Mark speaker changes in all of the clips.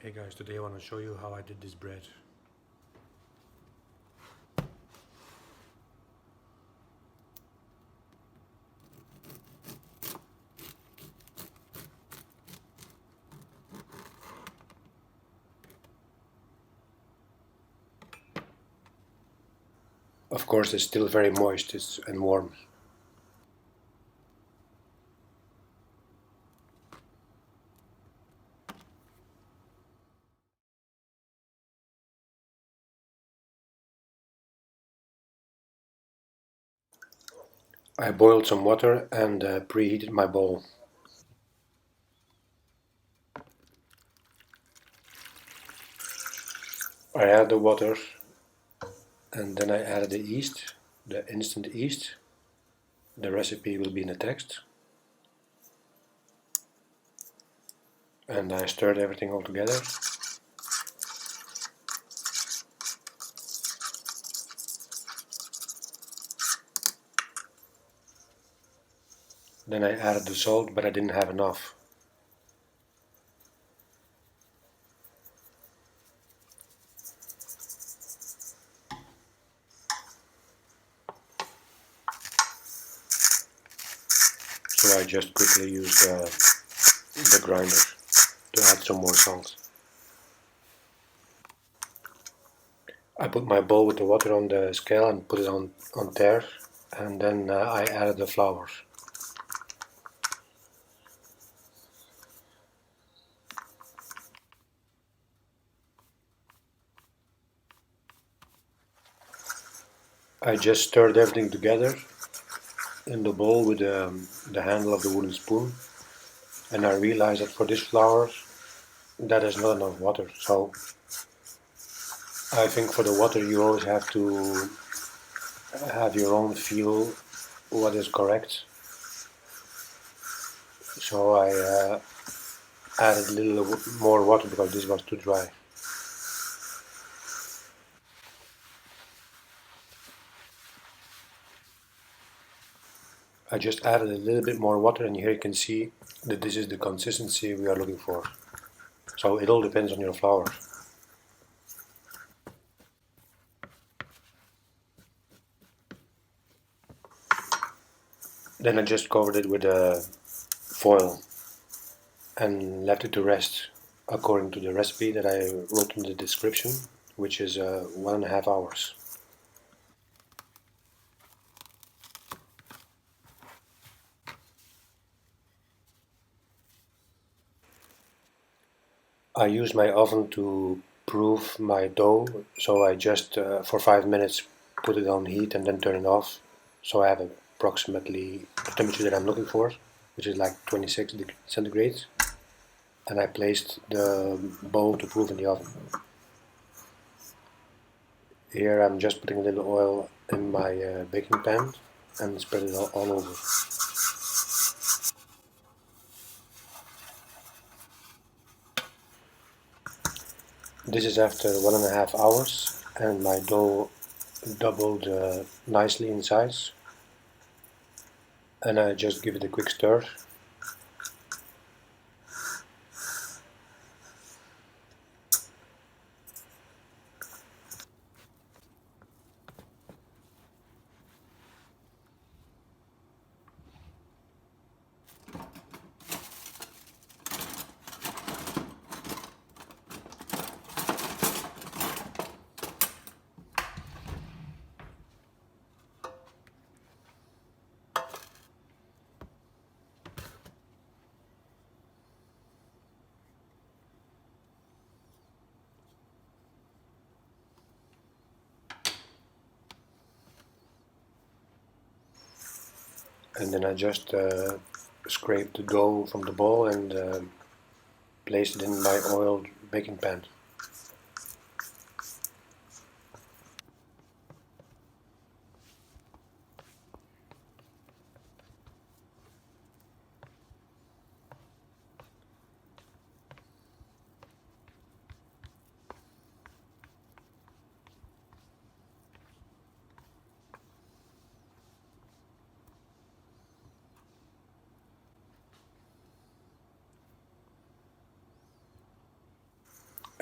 Speaker 1: Hey guys, today I want to show you how I did this bread. Of course it's still very moist and warm. I boiled some water and preheated my bowl. I added the water and then I added the yeast, the instant yeast. The recipe will be in the text. And I stirred everything all together. Then I added the salt, but I didn't have enough. So I just quickly used the grinder to add some more salt. I put my bowl with the water on the scale and put it on there, and then I added the flour. I just stirred everything together in the bowl with the handle of the wooden spoon, and I realized that for this flour that is not enough water. So I think for the water you always have to have your own feel what is correct. So I added a little more water because this was too dry. I just added a little bit more water, and here you can see that this is the consistency we are looking for. So it all depends on your flour. Then I just covered it with a foil and left it to rest according to the recipe that I wrote in the description, which is 1.5 hours. I use my oven to proof my dough, so I just for 5 minutes put it on heat and then turn it off, so I have approximately the temperature that I'm looking for, which is like 26 centigrade, and I placed the bowl to proof in the oven. Here I'm just putting a little oil in my baking pan and spread it all over. This is after 1.5 hours, and my dough doubled nicely in size, and I just give it a quick stir. And then I just scrape the dough from the bowl and place it in my oiled baking pan.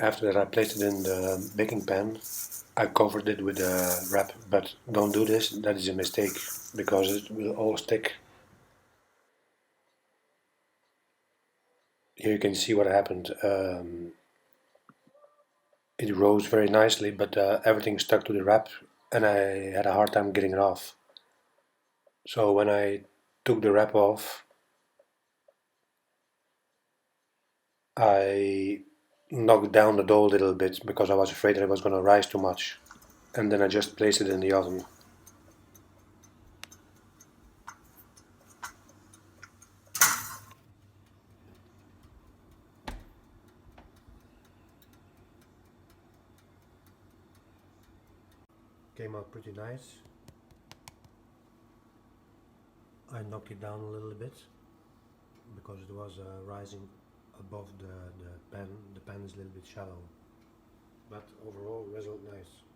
Speaker 1: After that I placed it in the baking pan. I covered it with a wrap, but don't do this, that is a mistake, because it will all stick. Here you can see what happened. It rose very nicely, but everything stuck to the wrap and I had a hard time getting it off. So when I took the wrap off, I knocked down the dough a little bit because I was afraid that it was going to rise too much. And then I just placed it in the oven. Came out pretty nice. I knocked it down a little bit because it was rising above the pan. The pan is a little bit shallow, but overall result nice.